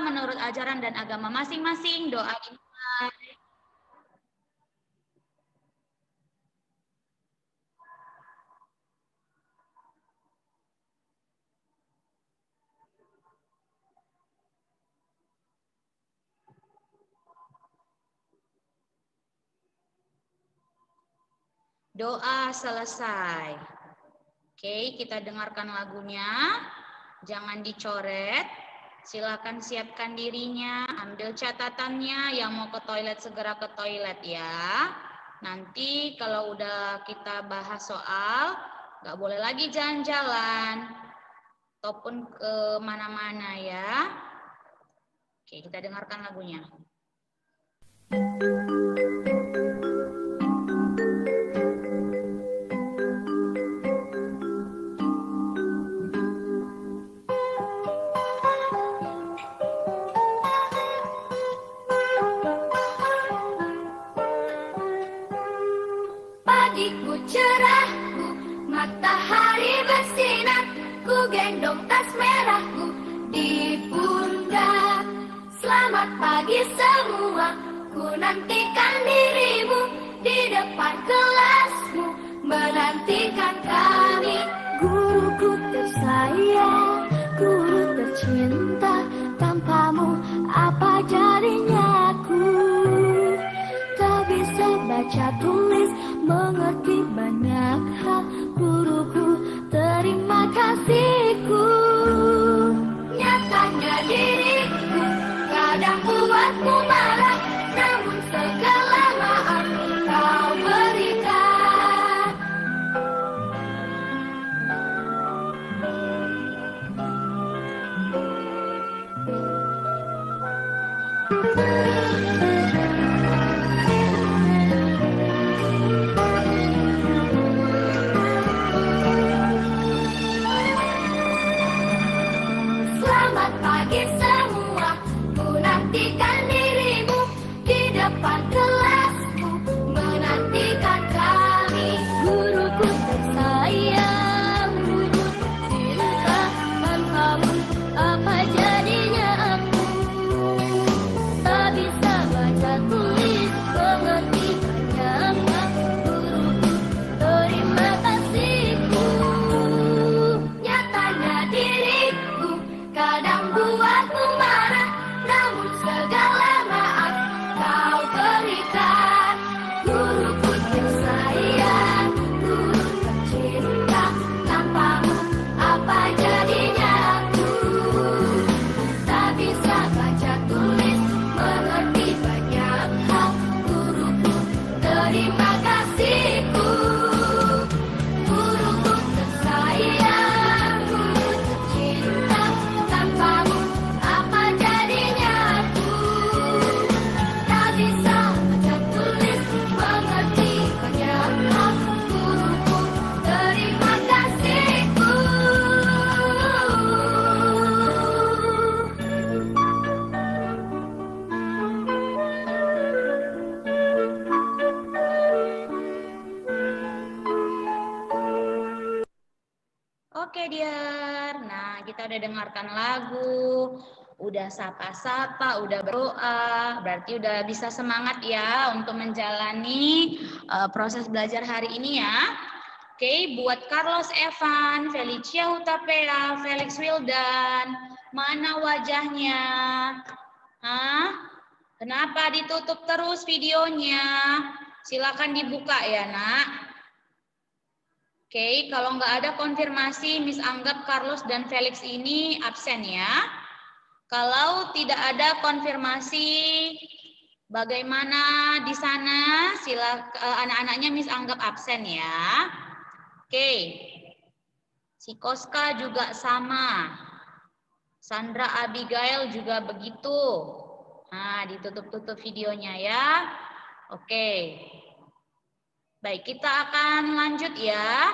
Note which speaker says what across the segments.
Speaker 1: menurut ajaran dan agama masing-masing. Doa dimulai. Doa selesai. Oke, kita dengarkan lagunya. Jangan dicoret. Silakan siapkan dirinya, ambil catatannya. Yang mau ke toilet segera ke toilet ya. Nanti kalau udah kita bahas soal, nggak boleh lagi jalan-jalan ataupun ke mana-mana ya. Oke, kita dengarkan lagunya.
Speaker 2: Pagiku cerahku, matahari bersinar, ku gendong tas merahku di pundak. Selamat pagi semua, ku nantikan dirimu di depan kelasmu, menantikan kami. Guruku tersayang, guru tercinta, tanpamu apa jadinya aku? Tak bisa baca tulis, mengerti banyak hal. Guruku, terima kasihku. Nyatanya diriku kadang buatmu marah, namun segala maaf kau berikan. Selamat pagi semua, ku nantikan dirimu di depan kelasku, menantikan kami. Guruku tersayang, guru tercinta, tanpamu apa jadinya aku? Tak bisa baca tulis, mengerti banyak hal. Guruku, terima kasihku. Nyatanya diriku kadang buatmu marah, namun segala maaf kau berikan. Guruku tersayang, guru tercinta, tanpamu apa jadinya aku? Tak bisa baca tulis, mengerti banyak hal. Guruku, terima kasihku. Guruku tersayang, guru tercinta, tanpamu apa jadinya aku? Tak bisa baca tulis, mengerti banyak hal. Guruku, terima kasihku.
Speaker 1: Oke, Diar. Nah, kita udah dengarkan lagu, udah sapa-sapa, udah berdoa. Berarti udah bisa semangat ya untuk menjalani proses belajar hari ini ya. Oke, buat Carlos Evan, Felicia Hutapea, Felix Wildan, mana wajahnya? Hah? Kenapa ditutup terus videonya? Silakan dibuka ya, Nak. Oke, kalau nggak ada konfirmasi, Miss anggap Carlos dan Felix ini absen ya. Kalau tidak ada konfirmasi, bagaimana di sana? Anak-anaknya Miss anggap absen ya. Oke, si Koska juga sama. Sandra Abigail juga begitu. Nah, ditutup-tutup videonya ya. Oke. Baik, kita akan lanjut ya.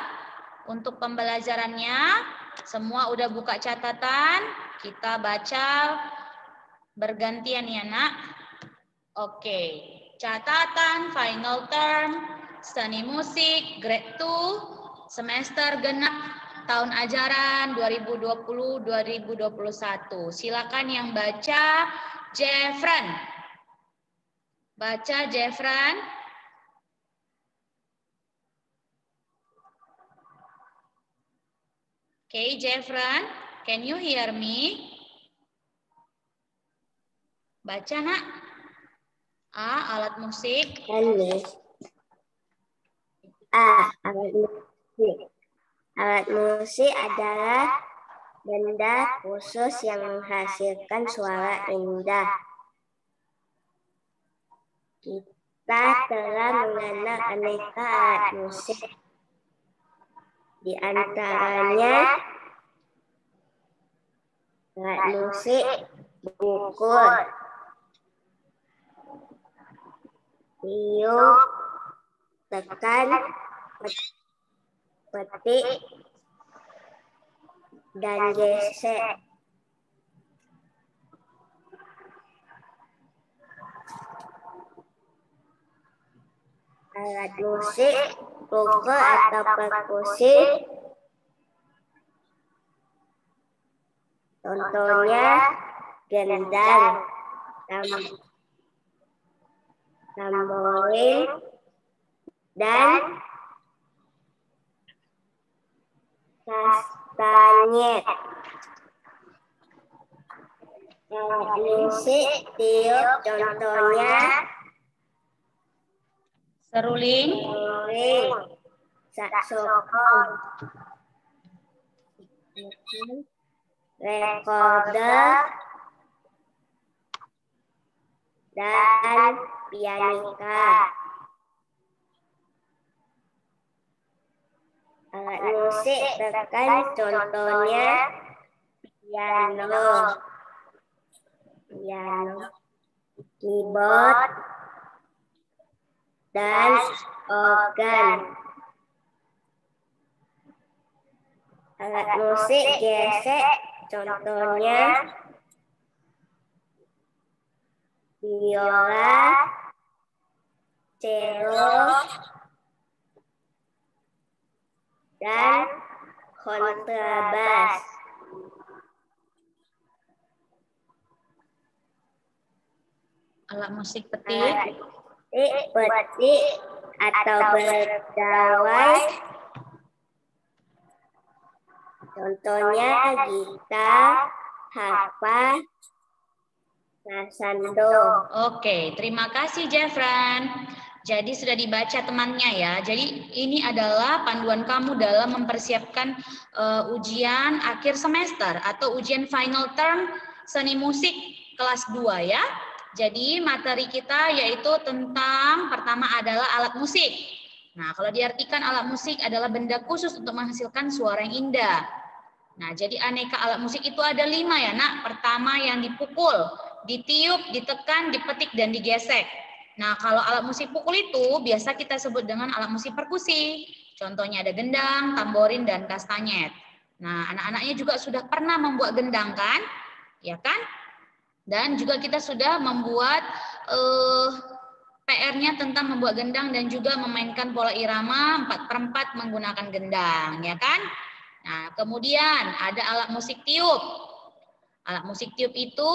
Speaker 1: Untuk pembelajarannya, semua udah buka catatan. Kita baca bergantian ya, Nak. Oke. Catatan final term, seni musik, grade 2, semester genap tahun ajaran 2020-2021. Silakan yang baca, Jeffran. Baca, Jeffran. Okay, Jeffran, can you hear me? Baca, nak. A, alat musik.
Speaker 3: Alat musik. Alat musik adalah benda khusus yang menghasilkan suara indah. Kita telah mengenal aneka alat musik. Di antaranya alat musik pukul, tiup, tekan, petik, dan gesek. Alat musik pukul atau perkusi, contohnya gendang, tamborin, dan kastanyet. Alat musik tiup contohnya
Speaker 1: Seruling,
Speaker 3: saksofon, recorder, dan pianika. Alat musik tekan contohnya piano, keyboard, dan organ. Alat musik gesek contohnya biola, cello, dan kontrabas.
Speaker 1: alat musik petik,
Speaker 3: Petik atau berdawai, contohnya gitar, harpa, nasando.
Speaker 1: Oke, terima kasih Jeffran. Jadi sudah dibaca temannya ya. Jadi ini adalah panduan kamu dalam mempersiapkan ujian akhir semester atau ujian final term seni musik kelas 2 ya. Jadi materi kita yaitu tentang pertama adalah alat musik. Nah, kalau diartikan alat musik adalah benda khusus untuk menghasilkan suara yang indah. Nah, jadi aneka alat musik itu ada 5 ya nak. Pertama yang dipukul, ditiup, ditekan, dipetik, dan digesek. Nah, kalau alat musik pukul itu biasa kita sebut dengan alat musik perkusi. Contohnya ada gendang, tamborin, dan kastanyet. Nah, anak-anaknya juga sudah pernah membuat gendang kan? Ya kan? Dan juga kita sudah membuat PR-nya tentang membuat gendang dan juga memainkan pola irama 4/4 menggunakan gendang, ya kan? Nah, kemudian ada alat musik tiup. Alat musik tiup itu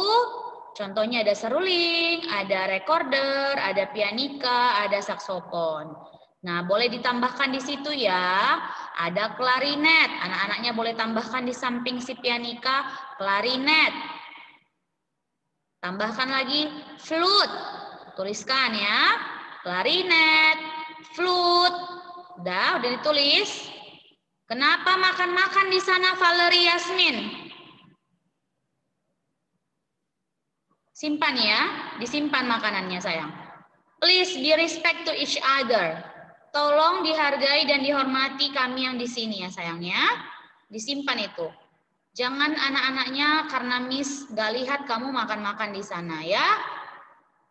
Speaker 1: contohnya ada seruling, ada recorder, ada pianika, ada saksofon. Nah, boleh ditambahkan di situ ya. Ada klarinet. Anak-anaknya boleh tambahkan di samping si pianika klarinet. Tambahkan lagi flute. Tuliskan ya. Klarinet, flute. Udah ditulis. Kenapa makan-makan di sana Valerie Yasmin? Simpan ya, disimpan makanannya sayang. Please be respect to each other. Tolong dihargai dan dihormati kami yang di sini ya sayangnya. Disimpan itu. Jangan anak-anaknya karena Miss gak lihat kamu makan-makan di sana ya.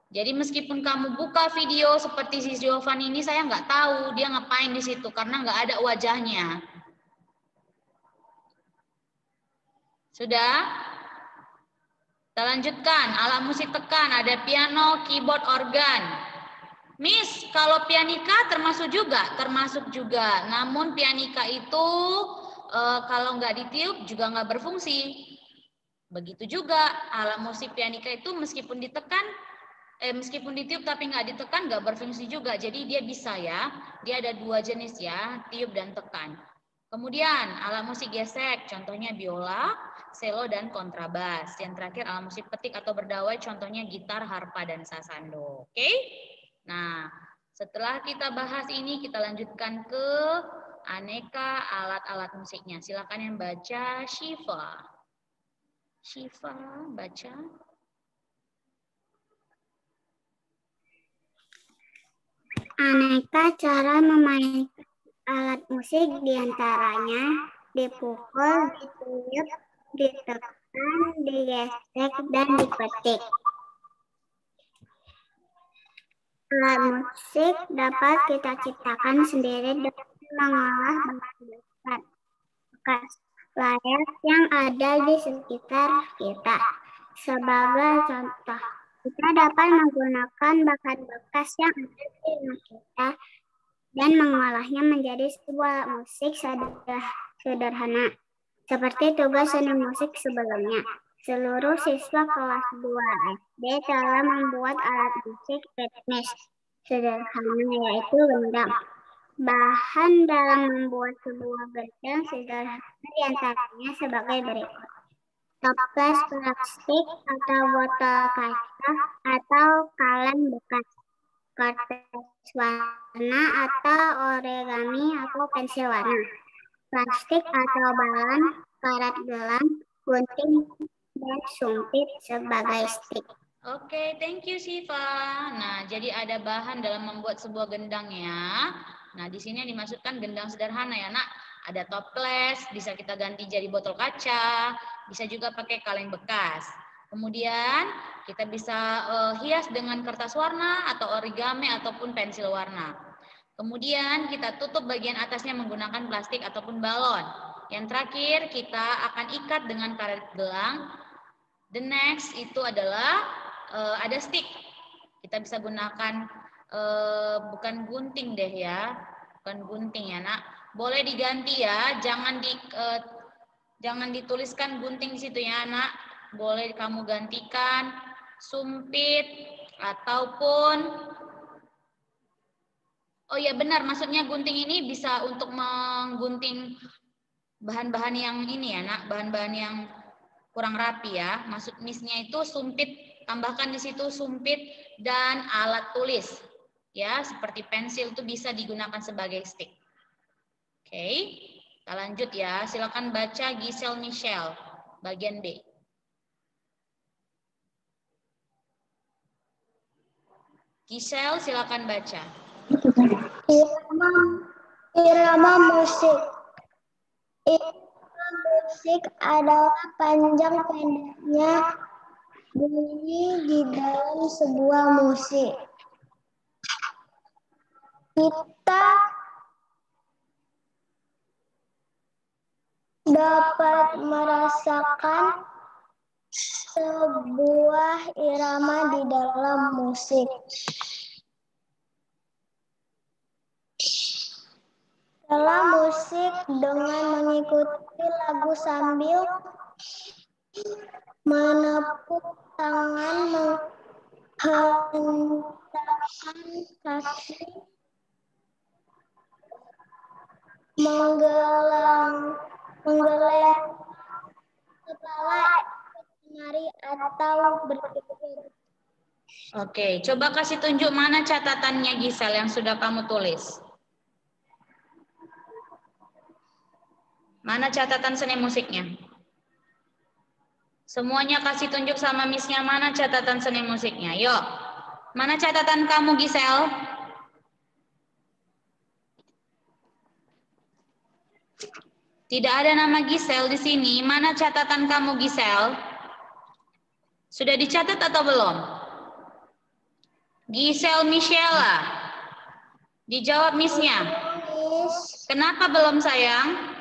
Speaker 1: Jadi meskipun kamu buka video seperti si Jovan ini, saya nggak tahu dia ngapain di situ karena nggak ada wajahnya. Sudah? Kita lanjutkan. Alat musik tekan ada piano, keyboard, organ. Miss, kalau pianika termasuk juga? Termasuk juga. Namun pianika itu kalau nggak ditiup juga nggak berfungsi. Begitu juga alat musik pianika itu meskipun ditiup tapi nggak ditekan nggak berfungsi juga. Jadi dia bisa ya. Dia ada dua jenis ya, tiup dan tekan. Kemudian alat musik gesek, contohnya biola, cello dan kontrabas. Yang terakhir alat musik petik atau berdawai, contohnya gitar, harpa dan sasando. Oke? Nah, setelah kita bahas ini kita lanjutkan ke aneka alat-alat musiknya. Silakan yang baca Syifa. Syifa, baca.
Speaker 3: Aneka cara memainkan alat musik diantaranya dipukul, ditiup, ditekan, digesek, dan dipetik. Alat musik dapat kita ciptakan sendiri dengan mengolah bekas layar yang ada di sekitar kita. Sebagai contoh, kita dapat menggunakan bahan bekas yang ada di rumah kita dan mengolahnya menjadi sebuah alat musik sederhana. Seperti tugas seni musik sebelumnya, seluruh siswa kelas 2 SD telah membuat alat musik ritmis sederhana yaitu gendang. Bahan dalam membuat sebuah gendang sederhana diantaranya sebagai berikut. Toples plastik atau botol kaca atau kaleng bekas, kertas warna atau origami atau pensil warna, plastik atau balon, karet gelang, gunting, dan sumpit sebagai stick.
Speaker 1: Oke, thank you Syifa. Nah, jadi ada bahan dalam membuat sebuah gendang ya. Nah, di sini yang dimaksudkan gendang sederhana ya, Nak. Ada toples, bisa kita ganti jadi botol kaca, bisa juga pakai kaleng bekas. Kemudian kita bisa hias dengan kertas warna atau origami ataupun pensil warna. Kemudian kita tutup bagian atasnya menggunakan plastik ataupun balon. Yang terakhir kita akan ikat dengan karet gelang. The next itu adalah ada stick. Kita bisa gunakan bukan gunting deh ya, bukan gunting ya Nak. Boleh diganti ya, jangan dituliskan gunting di situ ya Nak. Boleh kamu gantikan sumpit ataupun oh ya benar, maksudnya gunting ini bisa untuk menggunting bahan-bahan yang ini ya Nak, bahan-bahan yang kurang rapi ya. Maksud misnya itu sumpit, tambahkan di situ sumpit dan alat tulis. Ya, seperti pensil itu bisa digunakan sebagai stick. Oke, kita lanjut ya. Silakan baca Giselle Michelle, bagian B. Giselle, silakan baca.
Speaker 3: Irama musik. Irama musik adalah panjang pendeknya bunyi di dalam sebuah musik. Kita dapat merasakan sebuah irama di dalam musik. Dalam musik dengan mengikuti lagu sambil menepuk tangan, menghentakkan kaki, menggeleng kepala, menari atau berpikir.
Speaker 1: Oke, coba kasih tunjuk mana catatannya Giselle yang sudah kamu tulis. Mana catatan seni musiknya? Semuanya kasih tunjuk sama Miss-nya mana catatan seni musiknya. Yuk, mana catatan kamu Giselle? Tidak ada nama Giselle di sini. Mana catatan kamu Giselle? Sudah dicatat atau belum? Giselle Michelle. Dijawab Miss-nya. Kenapa belum sayang?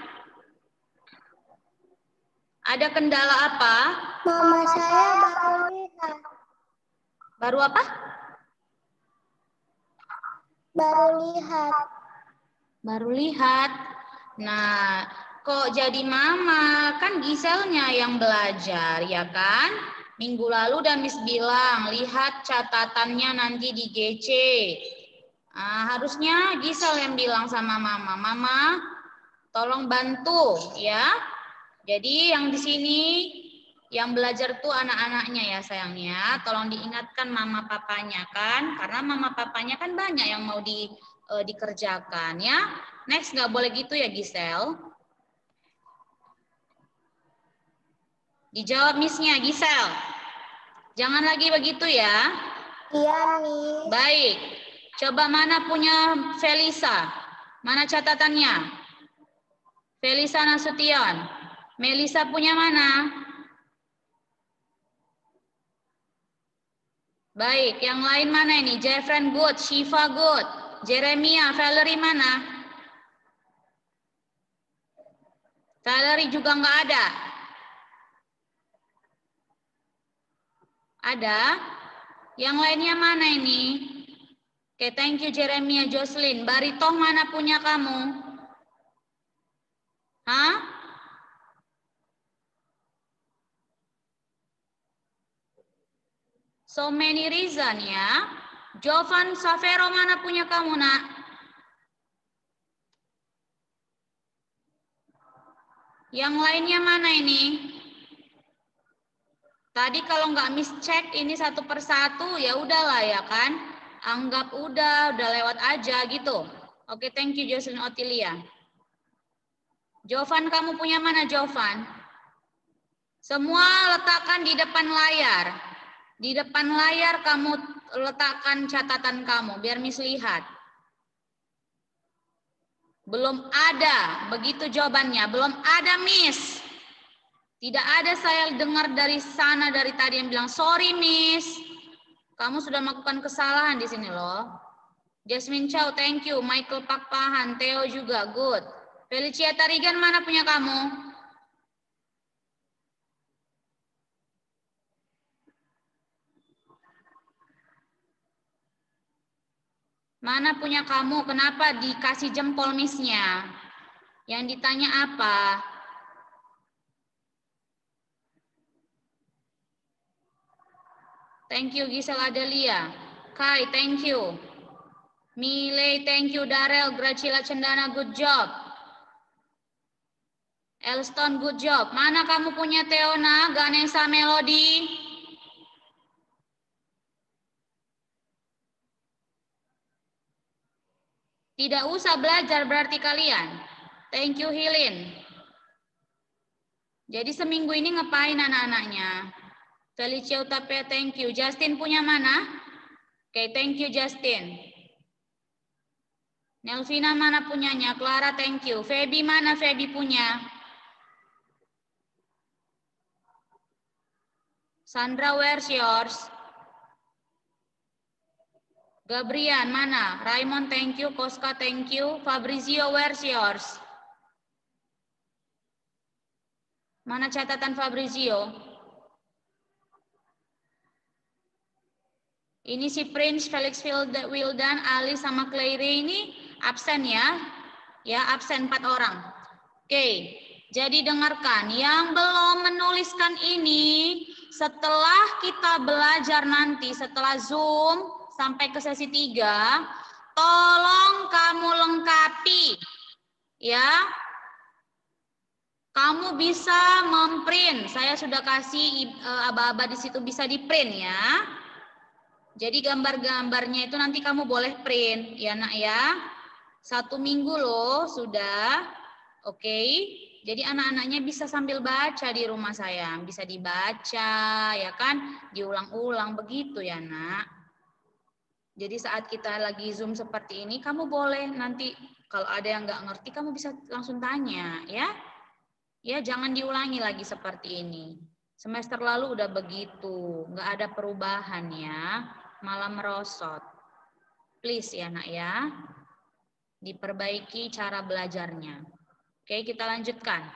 Speaker 1: Ada kendala apa?
Speaker 3: Mama saya baru lihat.
Speaker 1: Baru apa?
Speaker 3: Baru lihat.
Speaker 1: Baru lihat. Nah, kok jadi mama? Kan Giselnya yang belajar, ya kan? Minggu lalu udah Miss bilang, lihat catatannya nanti di GC. Harusnya Gisel yang bilang sama mama, mama tolong bantu ya. Jadi yang di sini yang belajar tuh anak-anaknya ya sayangnya. Tolong diingatkan mama papanya kan, karena mama papanya kan banyak yang mau dikerjakan ya. Next, nggak boleh gitu ya Gisel. Dijawab Miss-nya, Gisel. Jangan lagi begitu ya.
Speaker 3: Iya, Miss.
Speaker 1: Baik. Coba mana punya Felisa? Mana catatannya? Felisa Nasution. Melisa punya mana? Baik, yang lain mana ini? Jeffren good, Shiva good. Jeremia, Valerie mana? Valerie juga nggak ada. Ada? Yang lainnya mana ini? Oke, thank you Jeremia, Jocelyn. Baritoh mana punya kamu? Hah? So many reason ya. Jovan Savero mana punya kamu nak? Yang lainnya mana ini? Tadi kalau nggak miss check ini satu persatu ya udahlah ya kan. Anggap udah lewat aja gitu. Oke, thank you Jocelyn Otilia. Jovan kamu punya mana Jovan? Semua letakkan di depan layar. Di depan layar kamu letakkan catatan kamu biar Miss lihat. Belum ada, begitu jawabannya. Belum ada Miss. Tidak ada saya dengar dari sana dari tadi yang bilang, sorry Miss. Kamu sudah melakukan kesalahan di sini loh. Jasmine Chow, thank you. Michael Pakpahan, Theo juga, good. Felicia Tarigan mana punya kamu? Mana punya kamu? Kenapa dikasih jempol Miss-nya? Yang ditanya apa? Thank you Gisela Adelia. Kai, thank you. Mile, thank you. Darel, Gracila Cendana, good job. Elston, good job. Mana kamu punya Teona, Ganesha Melody? Tidak usah belajar berarti kalian. Thank you Hilin. Jadi seminggu ini ngapain anak-anaknya? Felicia Utapia, thank you. Justin punya mana? Oke, thank you Justin. Nelvina mana punyanya? Clara, thank you. Feby mana Feby punya? Sandra, where's yours? Gabrian, mana? Raymond, thank you. Koska, thank you. Fabrizio, where's yours? Mana catatan Fabrizio? Ini si Prince, Felix Wildan, Ali sama Claire ini absen ya. Ya, absen 4 orang. Oke, jadi dengarkan. Yang belum menuliskan ini, setelah kita belajar nanti, setelah Zoom, sampai ke sesi 3, tolong kamu lengkapi. Ya, kamu bisa memprint. Saya sudah kasih aba-aba di situ bisa di-print ya. Jadi gambar-gambarnya itu nanti kamu boleh print ya nak ya. 1 minggu loh sudah. Oke. Jadi anak-anaknya bisa sambil baca di rumah saya. Bisa dibaca ya kan. Diulang-ulang begitu ya nak. Jadi saat kita lagi Zoom seperti ini kamu boleh nanti kalau ada yang nggak ngerti kamu bisa langsung tanya ya. Ya jangan diulangi lagi seperti ini. Semester lalu udah begitu. Nggak ada perubahan ya. Malah merosot. Please ya nak ya. Diperbaiki cara belajarnya. Oke, kita lanjutkan.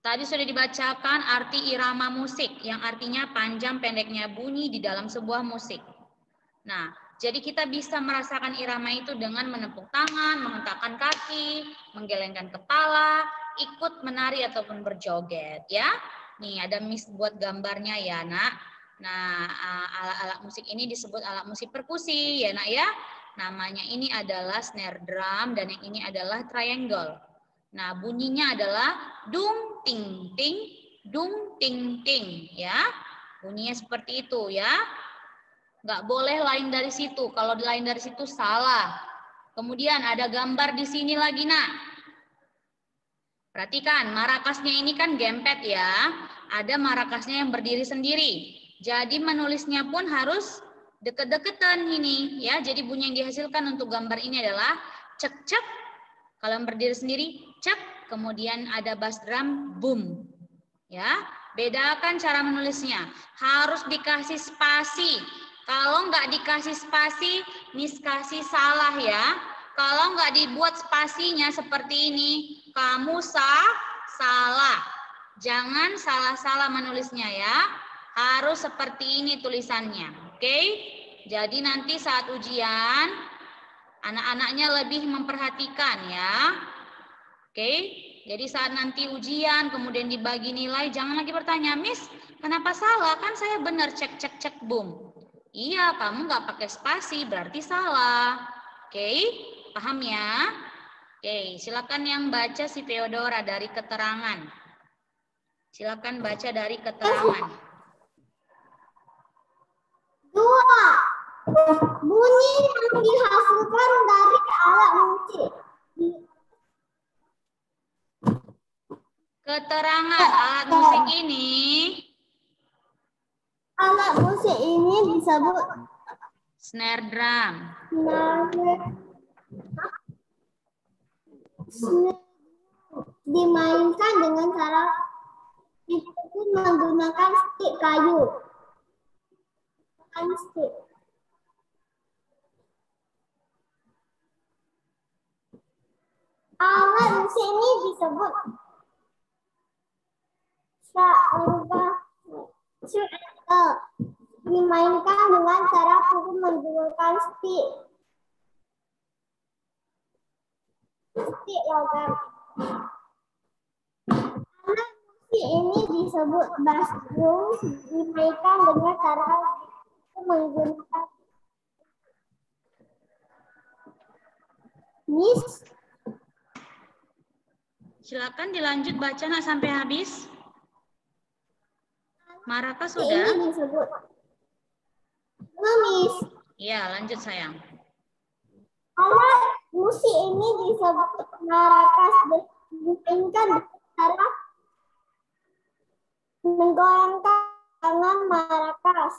Speaker 1: Tadi sudah dibacakan arti irama musik, yang artinya panjang pendeknya bunyi di dalam sebuah musik. Nah, jadi kita bisa merasakan irama itu dengan menepuk tangan, menghentakkan kaki, menggelengkan kepala. ikut menari ataupun berjoget ya. Nih ada Miss buat gambarnya ya nak. Nah alat-alat musik ini disebut alat musik perkusi ya nak ya. Namanya ini adalah snare drum dan yang ini adalah triangle. Nah bunyinya adalah dung ting ting, dung ting ting ya. Bunyinya seperti itu ya. Nggak boleh lain dari situ. Kalau lain dari situ salah. Kemudian ada gambar di sini lagi nak. Perhatikan, marakasnya ini kan gempet ya. Ada marakasnya yang berdiri sendiri. Jadi menulisnya pun harus deket-deketan ini ya. Jadi bunyi yang dihasilkan untuk gambar ini adalah cek cek. Kalau yang berdiri sendiri cek. Kemudian ada bass drum boom. Ya, bedakan cara menulisnya. Harus dikasih spasi. Kalau nggak dikasih spasi, Miss kasih salah ya. Kalau nggak dibuat spasinya seperti ini, kamu salah. Jangan salah-salah menulisnya ya. Harus seperti ini tulisannya. Oke? Jadi nanti saat ujian, anak-anaknya lebih memperhatikan ya. Oke? Jadi saat nanti ujian, kemudian dibagi nilai, jangan lagi bertanya, Miss, kenapa salah? Kan saya benar cek cek cek boom. Iya, kamu nggak pakai spasi, berarti salah. Oke, paham ya? Oke, silakan yang baca si Theodora dari keterangan. Silakan baca dari keterangan.
Speaker 3: 2. Bunyi yang dihasilkan dari alat musik.
Speaker 1: Keterangan alat musik ini.
Speaker 3: Alat musik ini disebut
Speaker 1: Snare drum.
Speaker 3: Dimainkan dengan cara dipukul menggunakan stik kayu. Stik. Alat musik ini disebut triangle. Dimainkan dengan cara pukul menggunakan stik logam. Alat musik ini disebut bass drum. Dimainkan dengan cara menggunakan Miss.
Speaker 1: Silakan dilanjut baca nak sampai habis. Maraka
Speaker 3: Ini
Speaker 1: sudah?
Speaker 3: disebut Miss.
Speaker 1: Iya, lanjut sayang.
Speaker 3: Alat musik ini disebut marakas. Dimainkan cara menggoyangkan tangan marakas.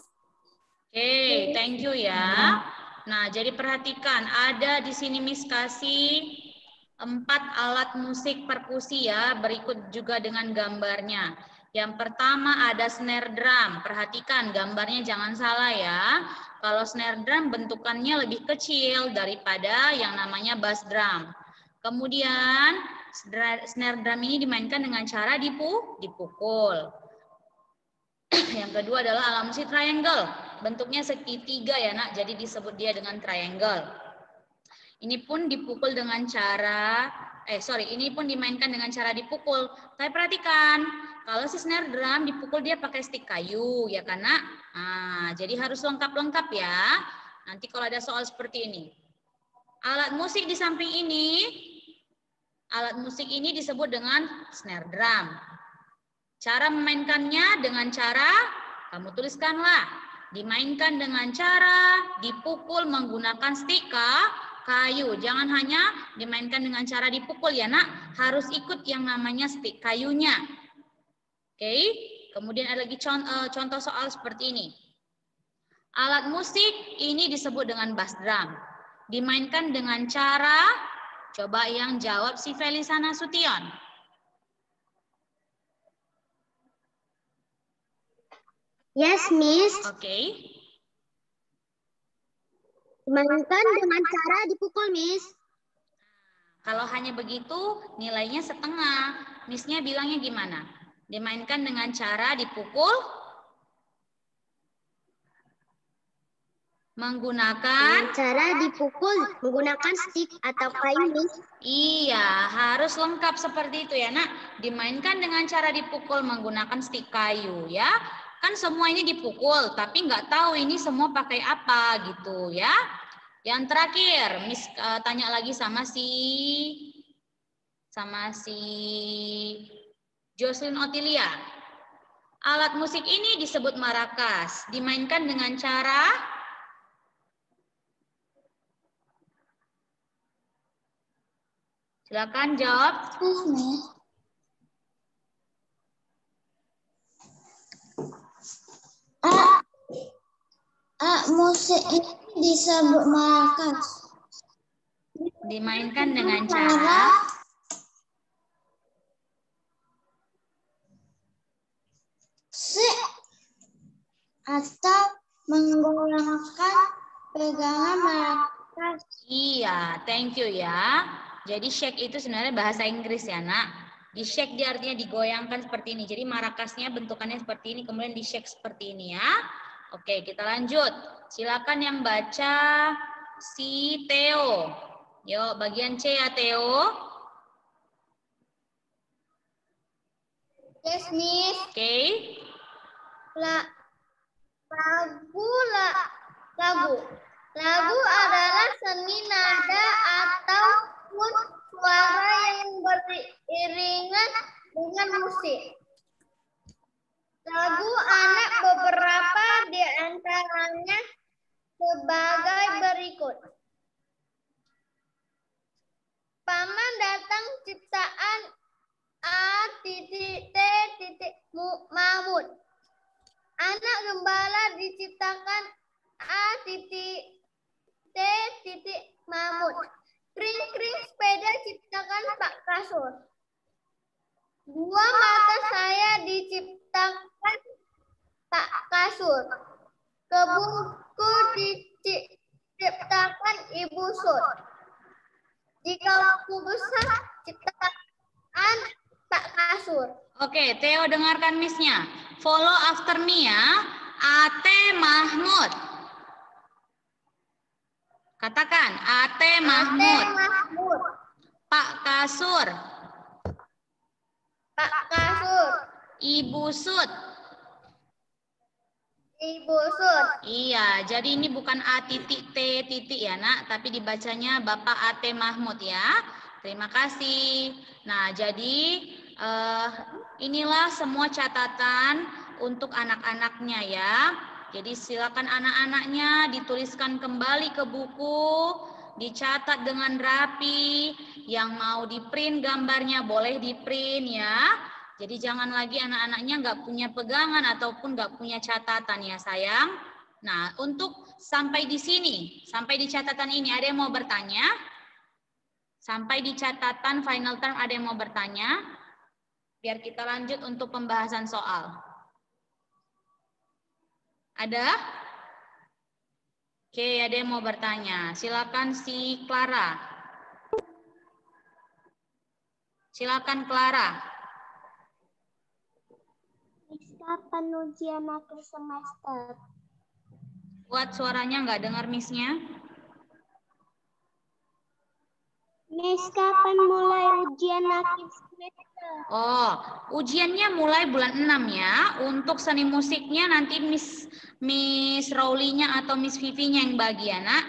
Speaker 1: Oke, thank you ya. Nah, jadi perhatikan ada di sini Miss kasih 4 alat musik perkusi ya, berikut juga dengan gambarnya. Yang pertama ada snare drum. Perhatikan gambarnya jangan salah ya. Kalau snare drum bentukannya lebih kecil daripada yang namanya bass drum. Kemudian snare drum ini dimainkan dengan cara dipukul. Yang kedua adalah alat musik triangle. Bentuknya segitiga ya nak, jadi disebut dia dengan triangle. Ini pun dipukul dengan cara, ini pun dimainkan dengan cara dipukul. Tapi perhatikan, kalau si snare drum dipukul dia pakai stik kayu ya kan nak? Nah, jadi harus lengkap-lengkap ya. Nanti kalau ada soal seperti ini. Alat musik di samping ini, alat musik ini disebut dengan snare drum. Cara memainkannya dengan cara, kamu tuliskanlah. Dimainkan dengan cara dipukul menggunakan stik kayu. Jangan hanya dimainkan dengan cara dipukul ya nak. Harus ikut yang namanya stik kayunya. Oke. Kemudian ada lagi contoh soal seperti ini. Alat musik ini disebut dengan bass drum. Dimainkan dengan cara, coba yang jawab si Felisa Nasution.
Speaker 3: Yes, Miss.
Speaker 1: Oke.
Speaker 3: Dimainkan dengan cara dipukul, Miss.
Speaker 1: Kalau hanya begitu, nilainya setengah. Miss-nya bilangnya gimana? Dimainkan dengan cara dipukul. Menggunakan?
Speaker 3: Cara dipukul menggunakan stick atau kayu, Miss.
Speaker 1: Iya, harus lengkap seperti itu ya, Nak. Dimainkan dengan cara dipukul menggunakan stik kayu ya. Kan semua ini dipukul, tapi nggak tahu ini semua pakai apa gitu ya. Yang terakhir, Miss tanya lagi sama si Jocelyn Otilia. Alat musik ini disebut marakas. Dimainkan dengan cara silakan jawab.
Speaker 3: Musik ini disebut marakas.
Speaker 1: Dimainkan dengan cara
Speaker 3: atau menggunakan pegangan marakas.
Speaker 1: iya, thank you ya. Jadi shake itu sebenarnya bahasa Inggris ya, Nak. Di shake dia artinya digoyangkan seperti ini. Jadi marakasnya bentukannya seperti ini, kemudian di shake seperti ini ya. Oke, kita lanjut. Silakan yang baca si Theo. Yuk, bagian C ya, Theo.
Speaker 3: Yes, Miss.
Speaker 1: Oke.
Speaker 3: Lagu adalah seni nada ataupun suara yang beriringan dengan musik. Lagu anak beberapa di antaranya sebagai berikut. Paman datang ciptaan Mahmud. Anak gembala diciptakan Mahmud. Kring-kring sepeda ciptakan Pak Kasur. Dua mata saya diciptakan Pak Kasur. Kebunku diciptakan Ibu Sud. Jika aku besar ciptaan Pak Kasur.
Speaker 1: Oke, Theo dengarkan Miss-nya. Follow after me ya. Ate Mahmud. Katakan, Ate Mahmud. Pak Kasur.
Speaker 3: Pak Kasur.
Speaker 1: Ibu Sud.
Speaker 3: Ibu Sud.
Speaker 1: Iya, jadi ini bukan A titik T titik ya, Nak, tapi dibacanya Bapak Ate Mahmud ya. Terima kasih. Nah, jadi inilah semua catatan untuk anak-anaknya ya. Jadi silakan anak-anaknya dituliskan kembali ke buku, dicatat dengan rapi. Yang mau di-print gambarnya boleh di-print ya. Jadi jangan lagi anak-anaknya nggak punya pegangan ataupun nggak punya catatan ya sayang. Nah, untuk sampai di sini, sampai di catatan ini ada yang mau bertanya? Sampai di catatan final term ada yang mau bertanya? Biar kita lanjut untuk pembahasan soal. Ada? Oke, ada yang mau bertanya. Silakan si Clara. Silakan Clara.
Speaker 3: Kapan ujian akhir semester?
Speaker 1: Buat suaranya nggak dengar Miss-nya.
Speaker 3: Miss, kapan mulai ujian akhir semester?
Speaker 1: Oh, ujiannya mulai bulan 6 ya. Untuk seni musiknya nanti Miss Rowley-nya atau Miss Vivi-nya yang bagi ya, Nak.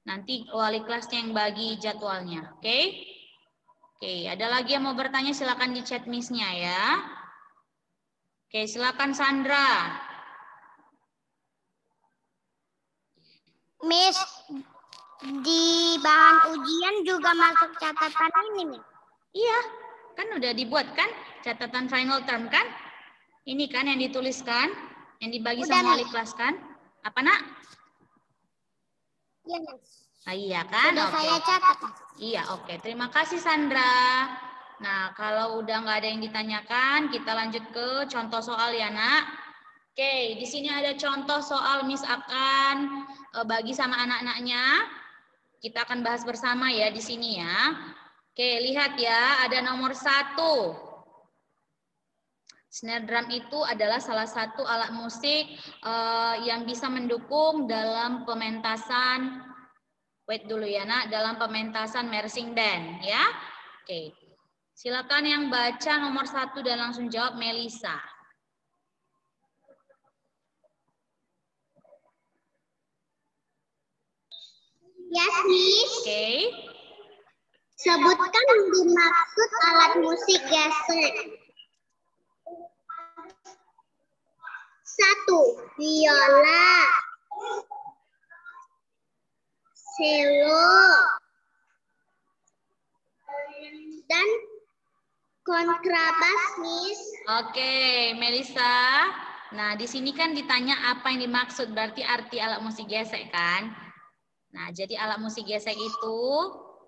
Speaker 1: Nanti wali kelasnya yang bagi jadwalnya, oke? Oke, ada lagi yang mau bertanya silakan di chat Miss-nya ya. Oke, silakan Sandra.
Speaker 3: Miss, di bahan ujian juga masuk catatan ini, Miss.
Speaker 1: Iya, kan udah dibuat kan catatan final term kan? Ini kan yang dituliskan, yang dibagi
Speaker 3: Udah,
Speaker 1: sama
Speaker 3: Miss.
Speaker 1: wali kelas kan? Apa, Nak?
Speaker 3: Iya, Miss.
Speaker 1: Ah, iya kan?
Speaker 3: Sudah
Speaker 1: Oke.
Speaker 3: saya catat.
Speaker 1: Iya, oke. Terima kasih Sandra. Nah, kalau udah nggak ada yang ditanyakan, kita lanjut ke contoh soal ya, Nak. Oke, di sini ada contoh soal Miss akan bagi sama anak-anaknya. Kita akan bahas bersama ya di sini ya. Oke, lihat ya, ada nomor 1. Snare drum itu adalah salah satu alat musik yang bisa mendukung dalam pementasan, wait dulu ya nak, dalam pementasan marching band ya. Oke, silakan yang baca nomor 1 dan langsung jawab Melisa.
Speaker 3: Yes, Miss.
Speaker 1: Oke,
Speaker 3: Sebutkan yang dimaksud alat musik gesek. 1. Biola, cello, dan kontrabas, Miss.
Speaker 1: oke, Melisa. Nah, di sini kan ditanya apa yang dimaksud, berarti arti alat musik gesek kan? Nah, jadi alat musik gesek itu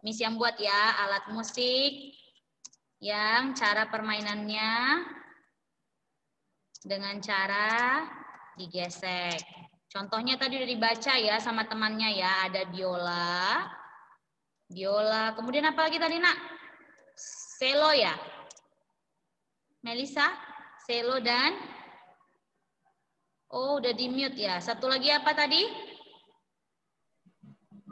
Speaker 1: Miss yang buat ya, alat musik yang cara permainannya dengan cara digesek. Contohnya tadi udah dibaca ya sama temannya ya, ada biola. Biola, kemudian apa lagi tadi nak? Cello ya? Melisa, cello dan oh udah di mute ya. Satu lagi apa tadi?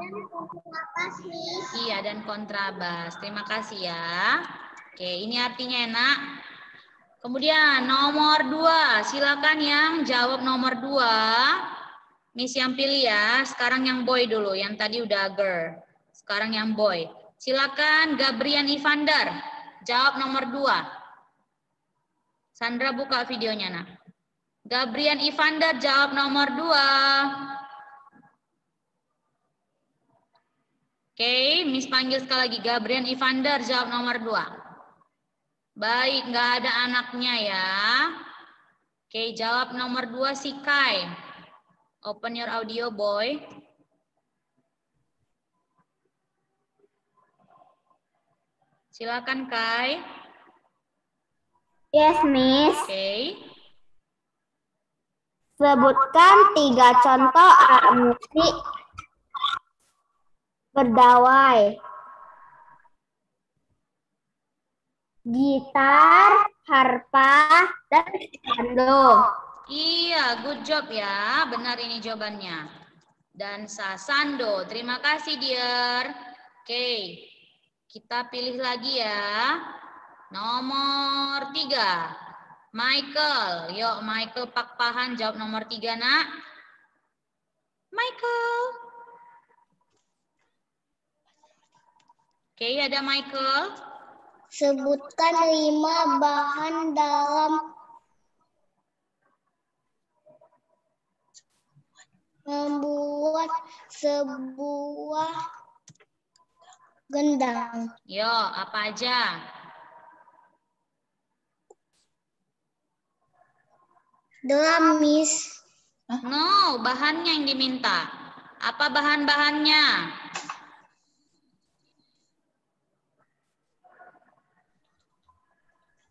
Speaker 3: Dan kontrabas, Miss.
Speaker 1: Iya, dan kontrabas. Terima kasih ya. Oke, ini artinya enak. Kemudian nomor 2, silakan yang jawab nomor 2. Miss yang pilih ya. Sekarang yang boy dulu, yang tadi udah girl. Sekarang yang boy. Silakan Gabrian Ivander, jawab nomor 2. Sandra buka videonya nak. Gabrian Ivander jawab nomor 2. Oke, Miss panggil sekali lagi. Gabrian Ivander jawab nomor 2. Baik, nggak ada anaknya ya. Oke, jawab nomor 2 si Kai. Open your audio, boy. Silakan Kai.
Speaker 3: Yes, Miss.
Speaker 1: Oke.
Speaker 3: Sebutkan 3 contoh alat musik berdawai. Gitar, harpa, dan sando.
Speaker 1: Iya, good job ya. Benar ini jawabannya. Dan sasando. Terima kasih, dear. Oke. Kita pilih lagi ya. Nomor 3. Michael. Yuk, Michael Pakpahan jawab nomor 3, nak. Michael. Oke, ada Michael.
Speaker 3: Sebutkan 5 bahan dalam membuat sebuah gendang.
Speaker 1: Yo, apa aja?
Speaker 3: Drum, Miss.
Speaker 1: No, bahannya yang diminta. Apa bahan-bahannya?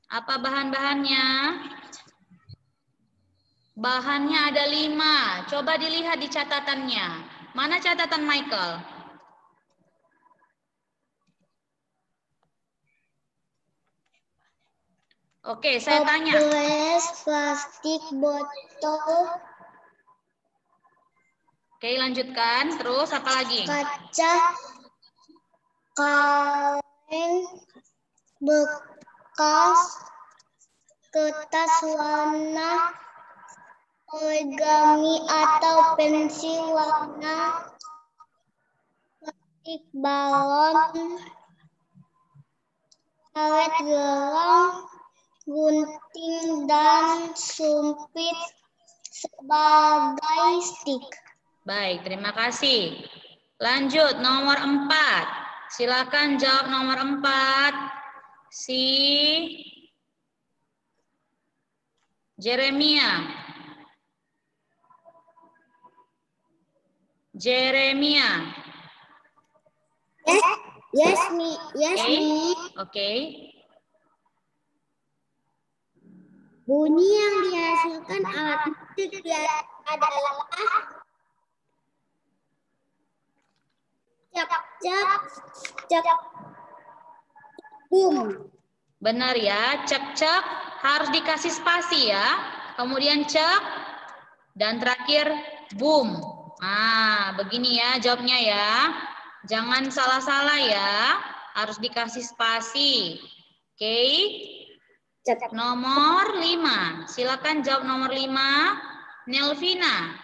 Speaker 1: Apa bahan-bahannya? Bahannya ada 5. Coba dilihat di catatannya. Mana catatan Michael? Oke, saya tanya.
Speaker 3: Toples, plastik, botol,
Speaker 1: Oke, lanjutkan. Terus apa lagi?
Speaker 3: kaca, kaleng, bekas, kertas warna, origami atau pensil warna, plastik balon, karet gelang, gunting, dan sumpit sebagai stik.
Speaker 1: Baik, terima kasih. Lanjut, nomor 4. Silakan jawab nomor 4. Si Jeremia. Jeremia.
Speaker 3: Yes, me. Yes,
Speaker 1: Oke.
Speaker 3: me.
Speaker 1: Oke.
Speaker 3: Bunyi yang dihasilkan alat musik adalah cak, cak, boom.
Speaker 1: Benar ya, cek-cek. harus dikasih spasi ya. Kemudian cek dan terakhir boom. Nah, begini ya jawabnya ya. Jangan salah-salah ya. Harus dikasih spasi. Oke. Nomor 5. Silakan jawab nomor 5. Nelvina.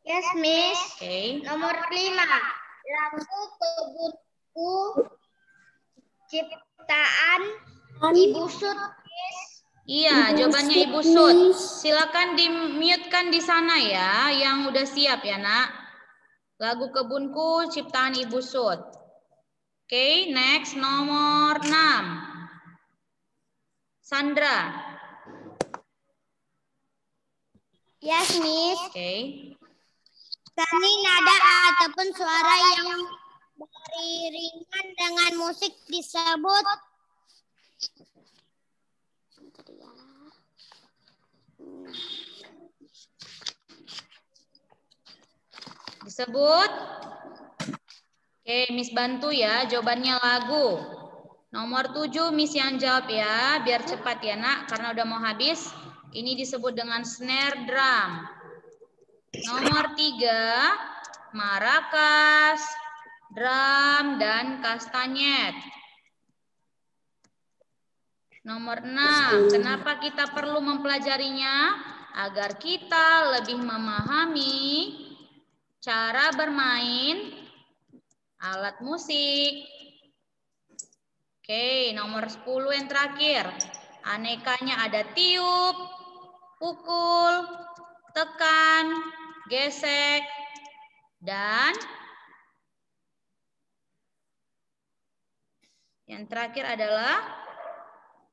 Speaker 3: Yes, Miss.
Speaker 1: Oke.
Speaker 3: Nomor 5. Lagu kebunku ciptaan Ibu Sud, Miss.
Speaker 1: Iya, jawabannya Ibu Sud. Silakan di-mute-kan di sana ya, yang udah siap ya, Nak. Lagu kebunku ciptaan Ibu Sud. Oke, next nomor 6. Sandra.
Speaker 3: Yes, Miss.
Speaker 1: Oke.
Speaker 3: Seni nada ataupun suara yang beriringan dengan musik disebut Oke, Miss bantu ya jawabannya lagu. Nomor 7 Miss yang jawab ya, biar cepat ya Nak, karena udah mau habis. Ini disebut dengan snare drum. Nomor 3 maracas, drum, dan kastanyet. Nomor 6, kenapa kita perlu mempelajarinya? Agar kita lebih memahami cara bermain alat musik. Oke, nomor 10 yang terakhir. Anekanya ada tiup, pukul, tekan, gesek, dan yang terakhir adalah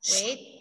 Speaker 3: wait.